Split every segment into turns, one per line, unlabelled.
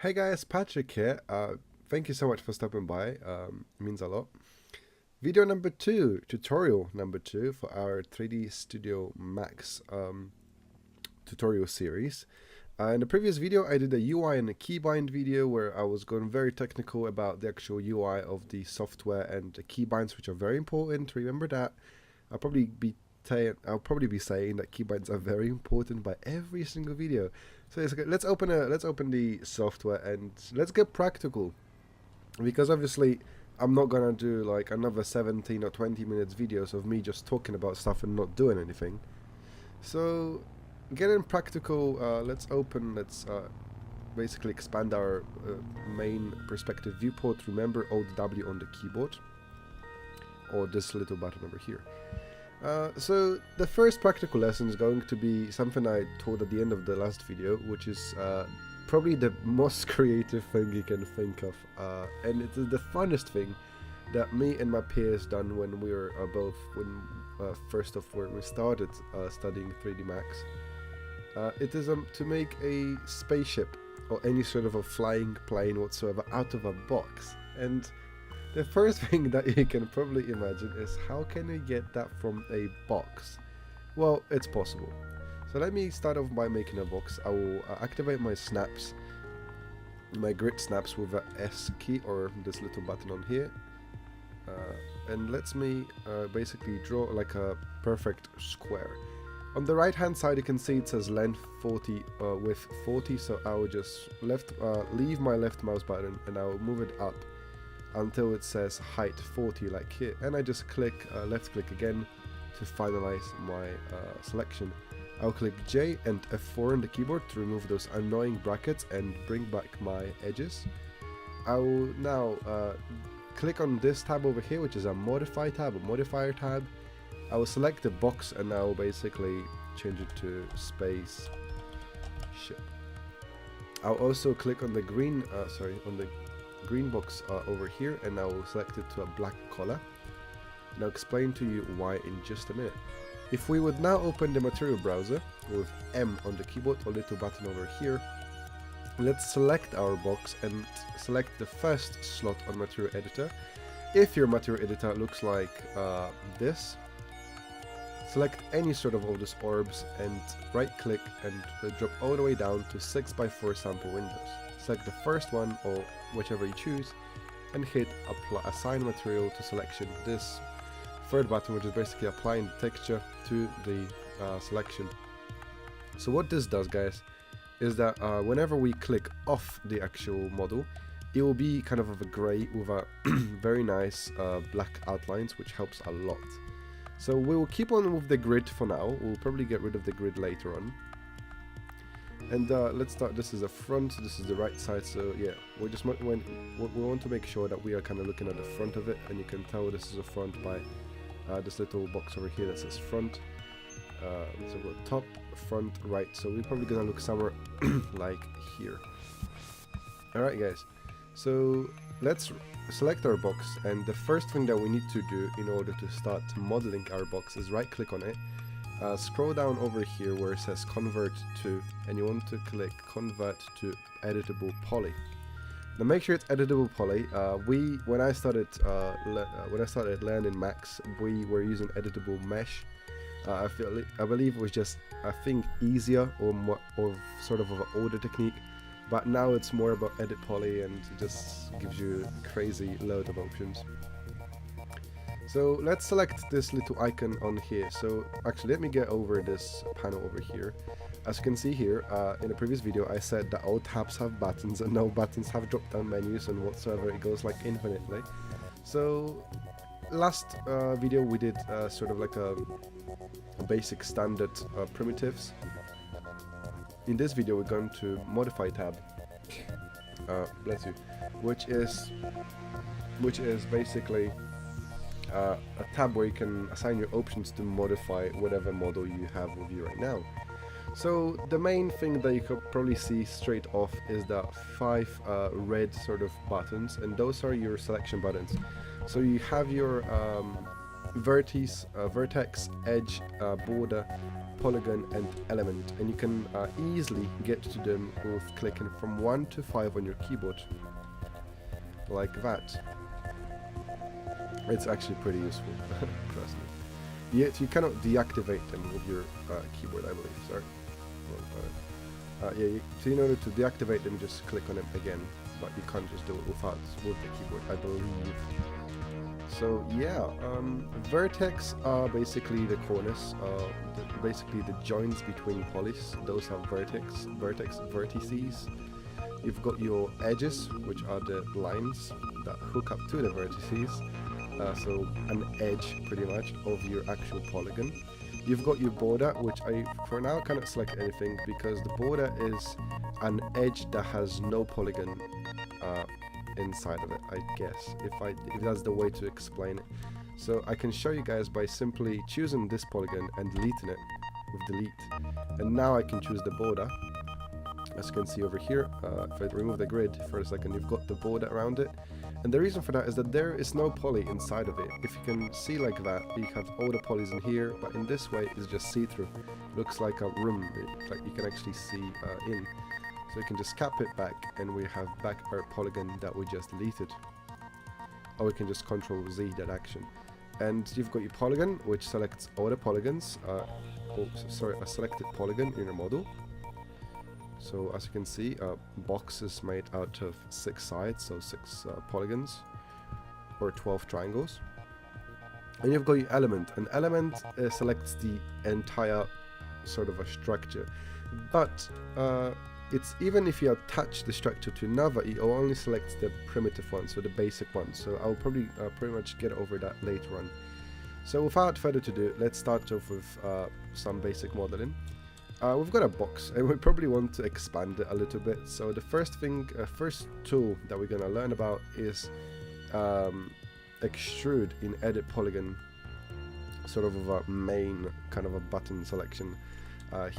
Hey guys, Patryk here. Thank you so much for stopping by. It means a lot. Video number 2, tutorial number 2 for our 3D Studio Max tutorial series. In the previous video, I did a UI and a keybind video where I was going very technical about the actual UI of the software and the keybinds, which are very important. Remember that. I'll probably be saying that keybinds are very important by every single video. So let's open the software and let's get practical, because obviously I'm not gonna do like another 17 or 20 minutes videos of me just talking about stuff and not doing anything. So getting practical, let's basically expand our main perspective viewport. Remember Alt W on the keyboard, or this little button over here. So the first practical lesson is going to be something I told at the end of the last video, which is probably the most creative thing you can think of, and it is the funnest thing that me and my peers done when we were first off when we started studying 3D Max. It is to make a spaceship or any sort of a flying plane whatsoever out of a box. And the first thing that you can probably imagine is, how can you get that from a box? Well, it's possible. So let me start off by making a box. I will activate my snaps, my grid snaps with the S key, or this little button on here. And lets me basically draw like a perfect square. On the right hand side you can see it says length 40, width 40, so I will just leave my left mouse button and I will move it up until it says height 40 like here, and I just click left click again to finalize my selection. I'll click J and F4 on the keyboard to remove those annoying brackets and bring back my edges. I will now click on this tab over here, which is a modify tab, a modifier tab. I will select the box and I will basically change it to space ship. I'll also click on the green box over here, and I will select it to a black color, and I'll explain to you why in just a minute. If we would now open the material browser with M on the keyboard, or little button over here, let's select our box and select the first slot on material editor. If your material editor looks like this, select any sort of all these orbs and right click and drop all the way down to 6x4 sample windows. Select the first one or whichever you choose and hit assign material to selection, this third button, which is basically applying the texture to the selection. So what this does, guys, is that whenever we click off the actual model, it will be kind of a grey with a very nice black outlines, which helps a lot. So we will keep on with the grid for now. We'll probably get rid of the grid later on. And let's start. This is the front, this is the right side. So yeah, we want to make sure that we are kind of looking at the front of it, and you can tell this is a front by this little box over here that says front. So we're top, front, right. So we're probably gonna look somewhere like here. Alright guys, so let's select our box, and the first thing that we need to do in order to start modeling our box is right click on it, scroll down over here where it says convert to, and you want to click convert to editable poly. Now make sure it's editable poly. When I started learning Max, we were using editable mesh. I believe it was just, I think, easier or sort of an older technique. But now it's more about edit poly, and it just gives you a crazy load of options. So let's select this little icon on here. So actually, let me get over this panel over here. As you can see here, in the previous video I said that all tabs have buttons and no buttons have drop-down menus and whatsoever. It goes like infinitely. So last video we did sort of like a basic standard primitives. In this video we're going to modify tab, bless you, which is basically a tab where you can assign your options to modify whatever model you have with you right now. So the main thing that you could probably see straight off is the 5 red sort of buttons, and those are your selection buttons. So you have your vertex, edge, border, polygon, and element, and you can easily get to them with clicking from 1 to 5 on your keyboard, like that. It's actually pretty useful, trust me. Yet you cannot deactivate them with your keyboard, I believe. Sorry. So in order to deactivate them, just click on it again, but you can't just do it with the keyboard, I believe. So yeah, vertex are basically the corners, basically the joints between polys. Those are vertices. You've got your edges, which are the lines that hook up to the vertices. So an edge, pretty much, of your actual polygon. You've got your border, which I, for now, cannot select anything because the border is an edge that has no polygon inside of it, I guess, if that's the way to explain it. So I can show you guys by simply choosing this polygon and deleting it with delete. And now I can choose the border. As you can see over here, if I remove the grid for a second, you've got the border around it. And the reason for that is that there is no poly inside of it. If you can see like that, you have all the polys in here, but in this way it's just see-through. Looks like a room, like you can actually see in. So you can just cap it back, and we have back our polygon that we just deleted. Or we can just Control Z that action. And you've got your polygon, which selects all the polygons. A selected polygon in your model. So as you can see, box is made out of 6 sides, so 6 polygons, or 12 triangles. And you've got your element. An element selects the entire sort of a structure. But it's even if you attach the structure to another, it will only select the primitive one, so the basic one. So I'll probably pretty much get over that later on. So without further ado, let's start off with some basic modeling. We've got a box, and we probably want to expand it a little bit. So the first tool that we're going to learn about is extrude in edit polygon, sort of a main kind of a button selection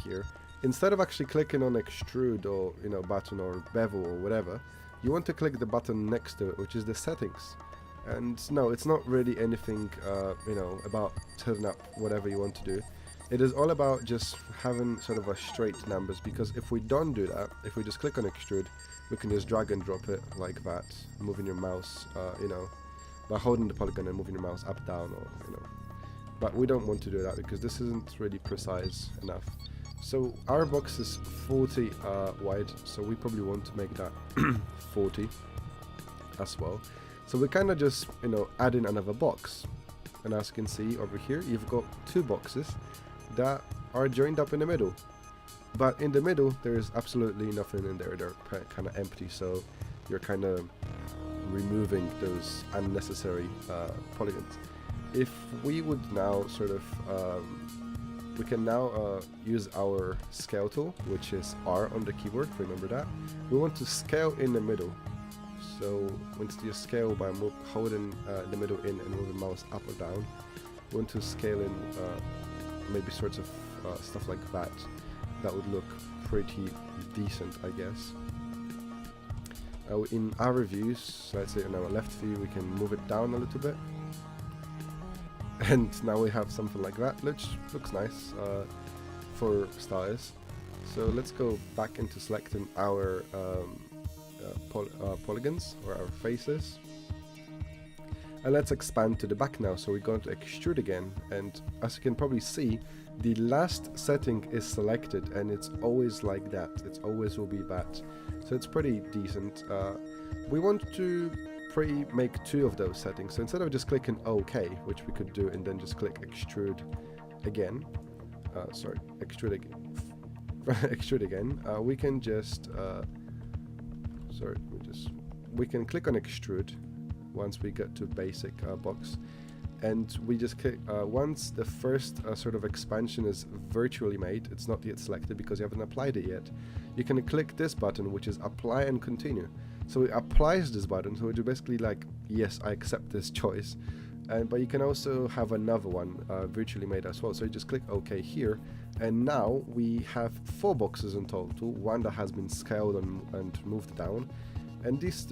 here. Instead of actually clicking on extrude or button or bevel or whatever, you want to click the button next to it, which is the settings. And no, it's not really anything about turning up whatever you want to do. It is all about just having sort of a straight numbers, because if we don't do that, if we just click on extrude, we can just drag and drop it like that, moving your mouse, by holding the polygon and moving your mouse up, down, or but we don't want to do that because this isn't really precise enough. So our box is 40 wide, so we probably want to make that 40 as well. So we kind of just add in another box, and as you can see over here, you've got 2 boxes that are joined up in the middle, but in the middle there is absolutely nothing in there. They're kind of empty, so you're kind of removing those unnecessary polygons. If we would now sort of we can now use our scale tool, which is R on the keyboard, remember that. We want to scale in the middle, so once you scale by holding the middle in and moving the mouse up or down, we want to scale in maybe sorts of stuff like that. That would look pretty decent, I guess. In our views, so let's say in our left view, we can move it down a little bit, and now we have something like that, which looks nice for styles. So let's go back into selecting our polygons, or our faces. And let's expand to the back now. So we're going to extrude again, and as you can probably see, the last setting is selected, and it's always like that. It always will be that. So it's pretty decent. We want to make 2 of those settings. So instead of just clicking OK, which we could do, and then just click extrude again, extrude again, extrude again, we can just we can click on extrude once we get to basic box, and we just click once the first sort of expansion is virtually made. It's not yet selected because you haven't applied it yet. You can click this button, which is apply and continue. So it applies this button, so it's basically like, yes, I accept this choice. But you can also have another one virtually made as well. So you just click OK here, and now we have 4 boxes in total. One that has been scaled and moved down, and these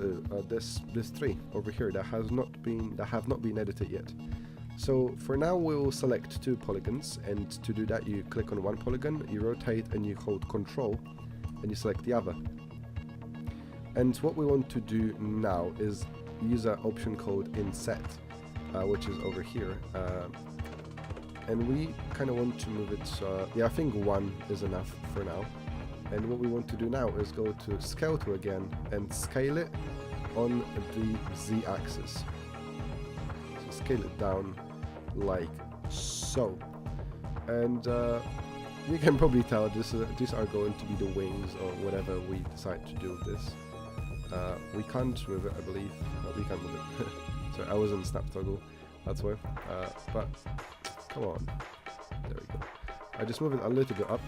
this 3 over here that have not been edited yet. So for now we'll select 2 polygons, and to do that you click on one polygon, you rotate and you hold Control and you select the other. And what we want to do now is use an option called Inset, which is over here, and we kind of want to move it, yeah, I think 1 is enough for now. And what we want to do now is go to Scale Tool again and scale it on the Z-axis. So scale it down like so. And you can probably tell these are going to be the wings or whatever we decide to do with this. We can't move it, I believe. No, we can't move it. Sorry, I was on snap toggle, that's why. But come on, there we go. I just move it a little bit up,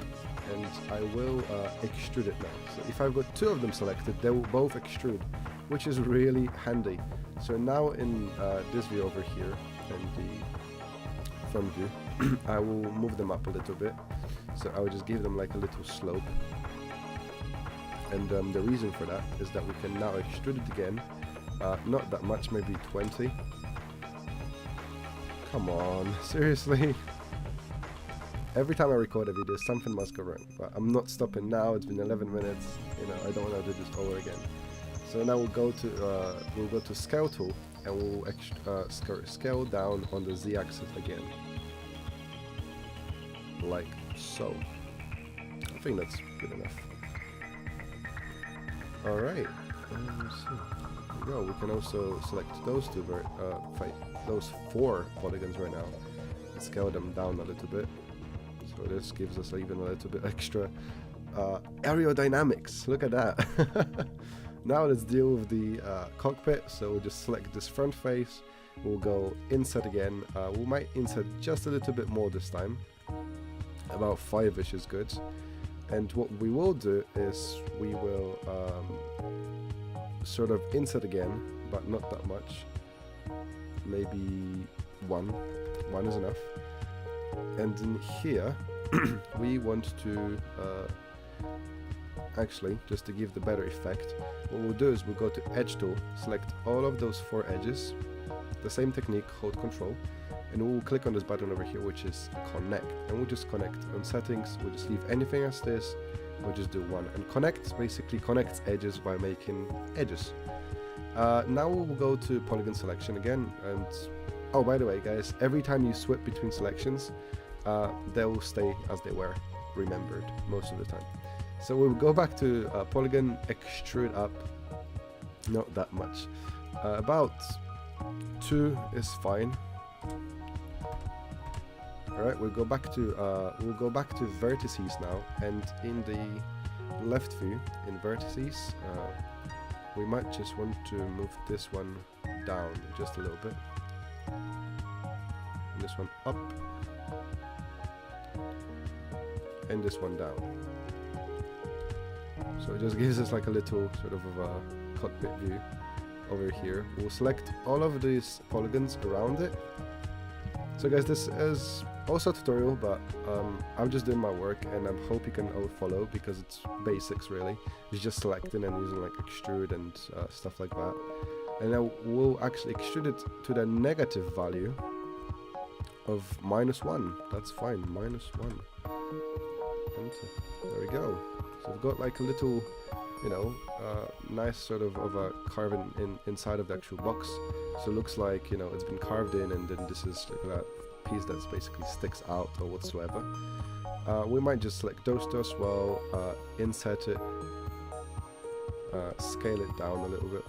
and I will extrude it now. So if I've got 2 of them selected, they will both extrude, which is really handy. So now in this view over here, and the front view, I will move them up a little bit. So I will just give them like a little slope. And the reason for that is that we can now extrude it again. Not that much, maybe 20. Come on, seriously. Every time I record a video, something must go wrong. But I'm not stopping now. It's been 11 minutes. You know, I don't want to do this over again. So now we'll go to Scale Tool, and we'll scale down on the Z-axis again, like so. I think that's good enough. All right. So there we go. We can also select those those 4 polygons right now, and scale them down a little bit. So this gives us even a little bit extra aerodynamics. Look at that. Now let's deal with the cockpit. So we'll just select this front face. We'll go Inset again. We might insert just a little bit more this time. About 5-ish is good. And what we will do is we will sort of insert again, but not that much. Maybe 1. 1 is enough. And in here, we want to actually, just to give the better effect, what we'll do is we'll go to Edge Tool, select all of those 4 edges, the same technique, hold Control, and we'll click on this button over here, which is Connect, and we'll just connect. On Settings, we'll just leave anything as this, we'll just do 1, and Connect basically connects edges by making edges. Now we'll go to Polygon Selection again, and oh, by the way, guys, every time you swap between selections, they will stay as they were, remembered, most of the time. So we'll go back to Polygon, extrude up, not that much. About 2 is fine. Alright, we'll go back to vertices now, and in the left view, in vertices, we might just want to move this one down just a little bit. And this one up, and this one down. So it just gives us like a little sort of a cockpit view over here. We'll select all of these polygons around it. So guys, this is also a tutorial, but I'm just doing my work, and I hope you can all follow, because it's basics really. It's just selecting and using like extrude and stuff like that. And now we'll actually extrude it to the negative value of -1. That's fine, -1. Enter. There we go. So we've got like a little, you know, nice sort of a carving inside of the actual box. So it looks like, you know, it's been carved in, and then this is like that piece that's basically sticks out or whatsoever. We might just select those two as well, insert it, scale it down a little bit,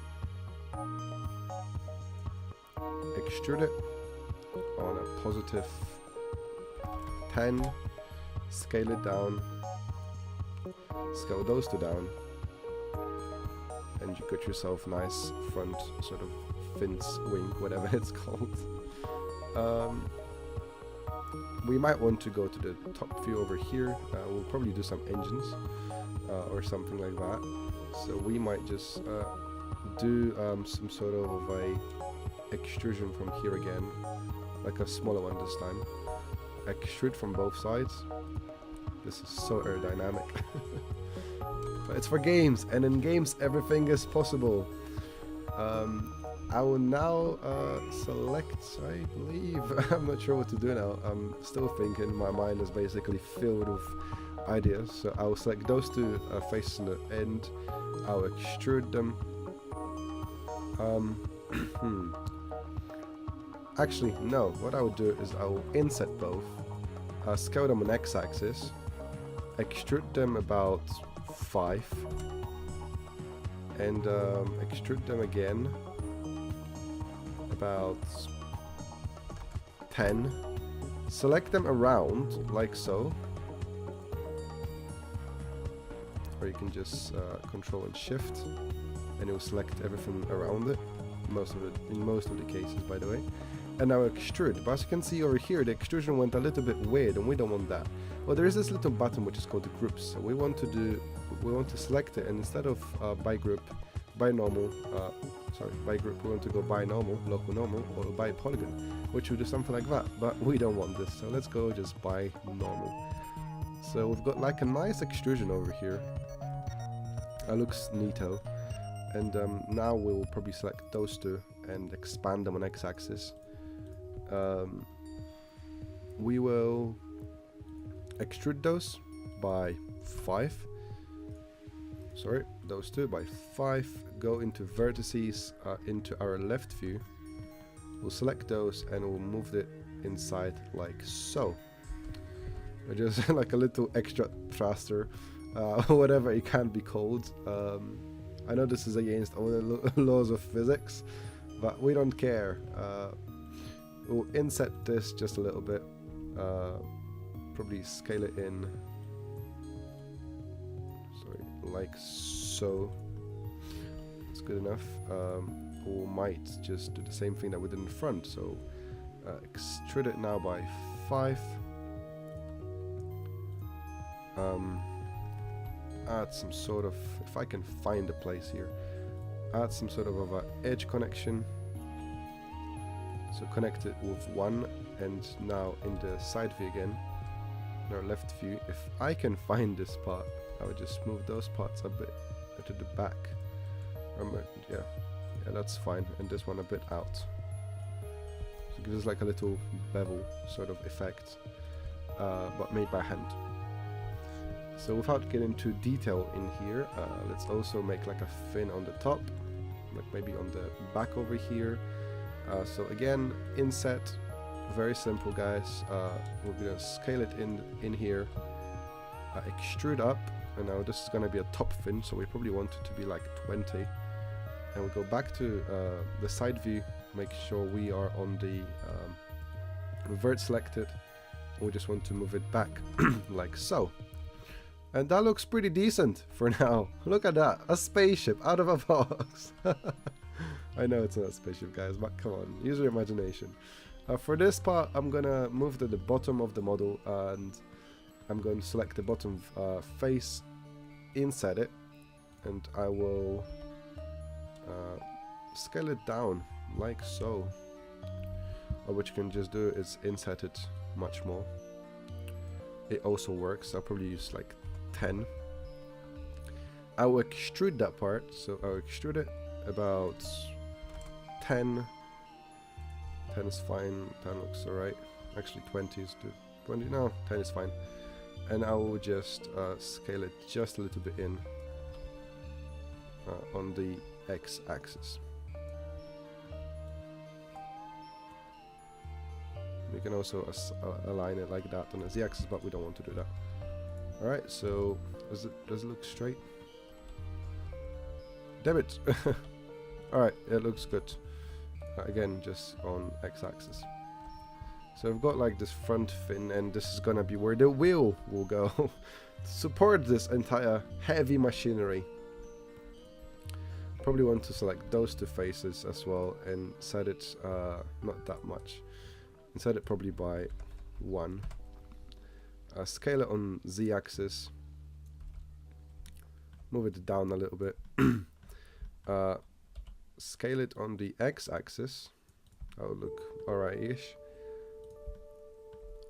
extrude it on a positive 10, scale it down, scale those two down, and you got yourself nice front sort of fins wing, whatever it's called. We might want to go to the top view over here. We'll probably do some engines or something like that. So we might just do some sort of a extrusion from here again, like a smaller one this time. Extrude from both sides. This is so aerodynamic. But it's for games, and in games everything is possible. I will now select, I believe. I'm not sure what to do now. I'm still thinking. My mind is basically filled with ideas. So I will select those two faces on the end. I'll extrude them. Actually, no. What I would do is I will inset both, scale them on x-axis, extrude them about 5, and extrude them again about 10. Select them around like so, or you can just Control and Shift, and it will select everything around it. In most of the cases, by the way. And now extrude. But as you can see over here, the extrusion went a little bit weird, and we don't want that. Well, there is this little button which is called the groups. So we want to select it, and instead of by group, by normal, by group, we want to go by normal, local normal, or by polygon, which will do something like that. But we don't want this, so let's go just by normal. So we've got like a nice extrusion over here. That looks neato. And now we'll probably select those two and expand them on x-axis. We will extrude those by 5. Sorry, those two by 5. Go into vertices into our left view. We'll select those and we'll move it inside like so. Just like a little extra thruster, whatever it can be called. I know this is against all the laws of physics, but we don't care. We'll inset this just a little bit, probably scale it in, like so. It's good enough. Or might just do the same thing that we did in front, so extrude it now by 5. Add some sort of, if I can find a place here, add some sort of a edge connection. So connect it with 1, and now in the side view again, in our left view, if I can find this part, I would just move those parts a bit to the back. Yeah, that's fine, and this one a bit out. So it gives us like a little bevel sort of effect, but made by hand. So without getting too detail in here, let's also make like a fin on the top, like maybe on the back over here. So again, inset, very simple guys. We're gonna scale it in here, extrude up, and now this is gonna be a top fin, so we probably want it to be like 20. And we'll go back to the side view, make sure we are on the vert selected. We just want to move it back like so. And that looks pretty decent for now. Look at that, a spaceship out of a box. I know it's not a spaceship, guys, but come on, use your imagination. For this part, I'm gonna move to the bottom of the model, and I'm going to select the bottom face, inside it, and I will scale it down like so. Or what you can just do is inset it much more. It also works. I'll probably use like 10. I will extrude that part, so I'll extrude it about 10. 10 is fine, 10 looks alright. Actually 20 is good. 20, no, 10 is fine. And I will just scale it just a little bit in on the x-axis. We can also align it like that on the z-axis, but we don't want to do that. Alright, so does it look straight? Damn it! Alright, it looks good. Again, just on x-axis. So we've got like this front fin, and this is gonna be where the wheel will go to support this entire heavy machinery. Probably want to select those two faces as well and set it not that much. And set it probably by 1. Scale it on z-axis. Move it down a little bit. Scale it on the x-axis. Oh, look, alright-ish.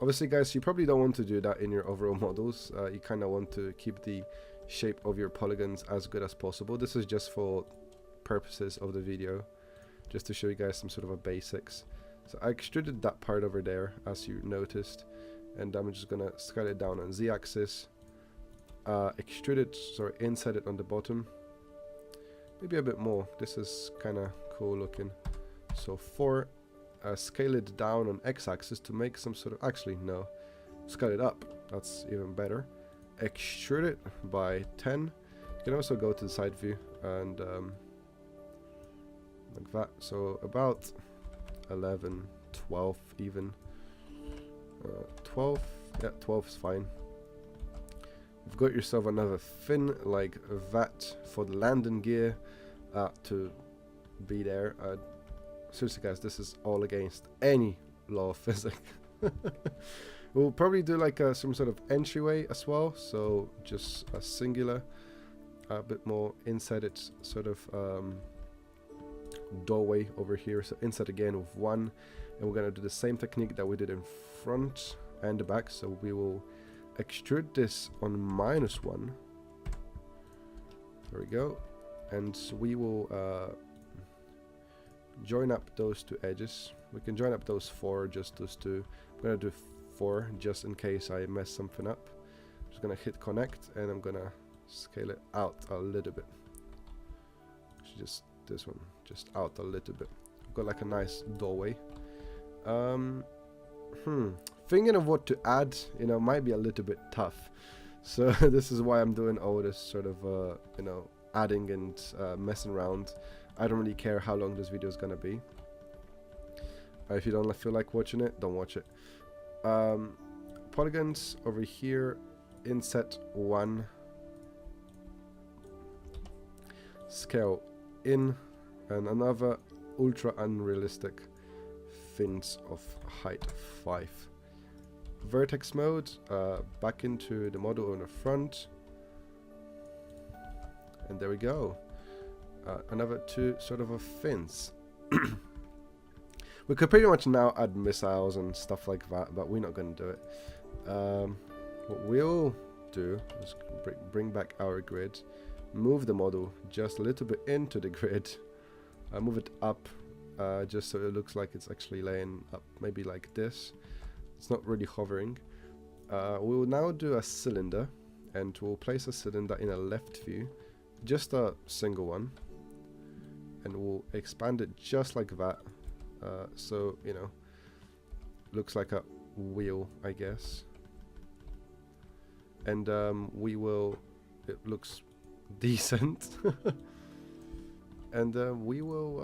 Obviously, guys, you probably don't want to do that in your overall models. You kind of want to keep the shape of your polygons as good as possible. This is just for purposes of the video. just to show you guys some sort of a basics. So I extruded that part over there, as you noticed, and I'm just gonna scale it down on Z-axis, extrude it, sorry, insert it on the bottom, maybe a bit more. This is kind of cool looking. So 4, scale it down on X-axis to make some sort of, actually no, scale it up, that's even better. Extrude it by 10. You can also go to the side view and like that. So about 11, 12 even. 12, yeah, 12 is fine. You've got yourself another fin like that for the landing gear to be there. Seriously guys, this is all against any law of physics. We'll probably do like some sort of entryway as well, so just a singular, a bit more inside it, sort of doorway over here. So inside again with 1, and we're gonna do the same technique that we did in front and the back. So we will extrude this on -1. There we go, and we will join up those 2 edges. We can join up those 4, just those 2. I'm gonna do 4 just in case I mess something up. I'm just gonna hit connect, and I'm gonna scale it out a little bit. Actually, just this one, just out a little bit. I've got like a nice doorway. Thinking of what to add, you know, might be a little bit tough. So this is why I'm doing all this sort of, you know, adding and messing around. I don't really care how long this video is gonna be. If you don't feel like watching it, don't watch it. Polygons over here, inset 1, scale in, and another ultra unrealistic fins of height 5. Vertex mode, back into the model on the front, and there we go. Another 2 sort of a fins. We could pretty much now add missiles and stuff like that, but we're not going to do it. What we'll do is bring back our grid, move the model just a little bit into the grid, move it up just so it looks like it's actually laying up, maybe like this. It's not really hovering. We will now do a cylinder, and we'll place a cylinder in a left view, just a single one, and we'll expand it just like that. So, you know, looks like a wheel, I guess. And we will, it looks decent. And we will,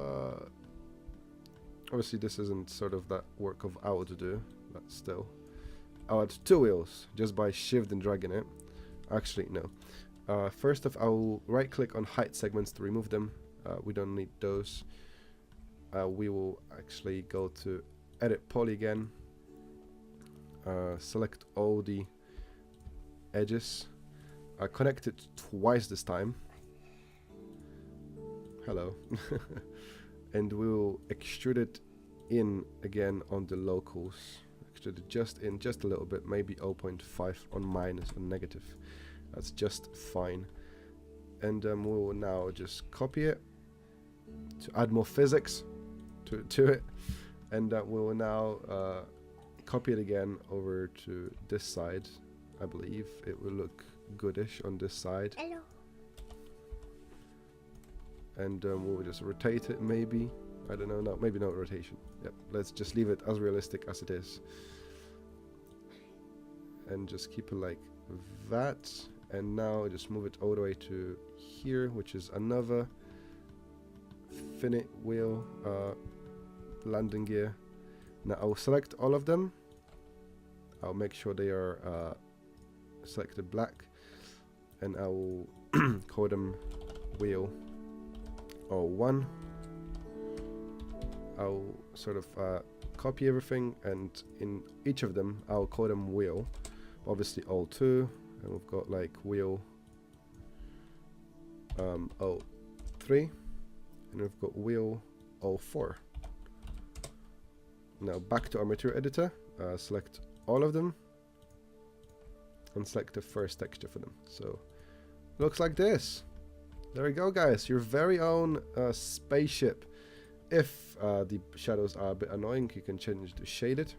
obviously this isn't sort of that work of ours to do, but still. I'll add 2 wheels just by shift and dragging it. Actually, no. First off, I'll right click on height segments to remove them. We don't need those. We will actually go to edit poly again, select all the edges, connect it twice this time. Hello. And we will extrude it in again on the locals. Extrude it just in, just a little bit, maybe 0.5 on minus and negative. That's just fine. And we will now just copy it to add more physics to it, and we will now copy it again over to this side. I believe it will look goodish on this side.
Hello.
And we'll just rotate it, maybe. I don't know. No, maybe not rotation. Yep. Let's just leave it as realistic as it is, and just keep it like that. And now just move it all the way to here, which is another finite wheel landing gear. Now I'll select all of them. I'll make sure they are selected black, and I will call them wheel 01. I'll sort of copy everything, and in each of them I'll call them wheel. Obviously 02, and we've got like wheel 03, and we've got wheel 04. Now back to our material editor, select all of them and select the first texture for them. So looks like this. There we go, guys, your very own spaceship If the shadows are a bit annoying, you can change to shaded.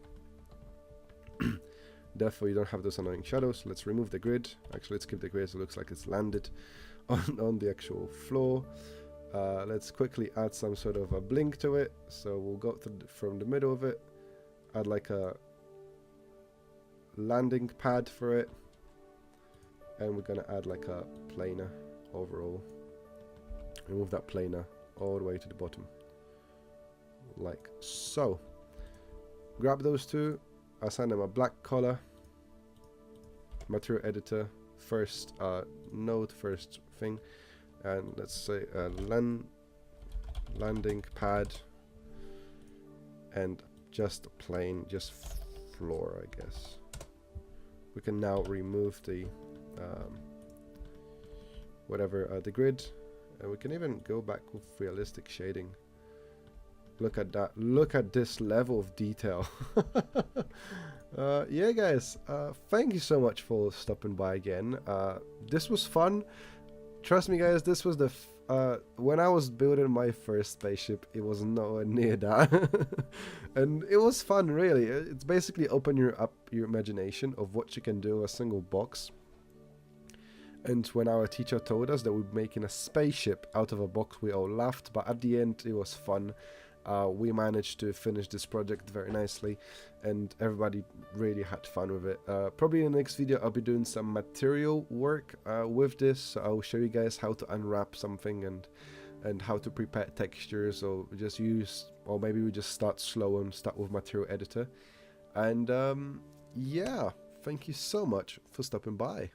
Therefore, you don't have those annoying shadows. Let's remove the grid. Actually, let's keep the grid so it looks like it's landed on the actual floor. Let's quickly add some sort of a blink to it. So we'll go from the middle of it, add like a landing pad for it, and we're gonna add like a planer overall. Remove that planer all the way to the bottom, like so. Grab those two, assign them a black color, material editor, first node, first thing, and let's say landing pad, and just plain, just floor, I guess. We can now remove the the grid, and we can even go back with realistic shading. Look at that, look at this level of detail. Yeah guys, thank you so much for stopping by again. This was fun. Trust me guys, this was the when I was building my first spaceship, it was nowhere near that. And it was fun, really. It's basically open up your imagination of what you can do with a single box. And when our teacher told us that we're making a spaceship out of a box, we all laughed, but at the end it was fun. We managed to finish this project very nicely, and everybody really had fun with it. Probably in the next video I'll be doing some material work with this, so I'll show you guys how to unwrap something and how to prepare textures, or just use, or maybe we just start slow and start with material editor. And yeah, thank you so much for stopping by.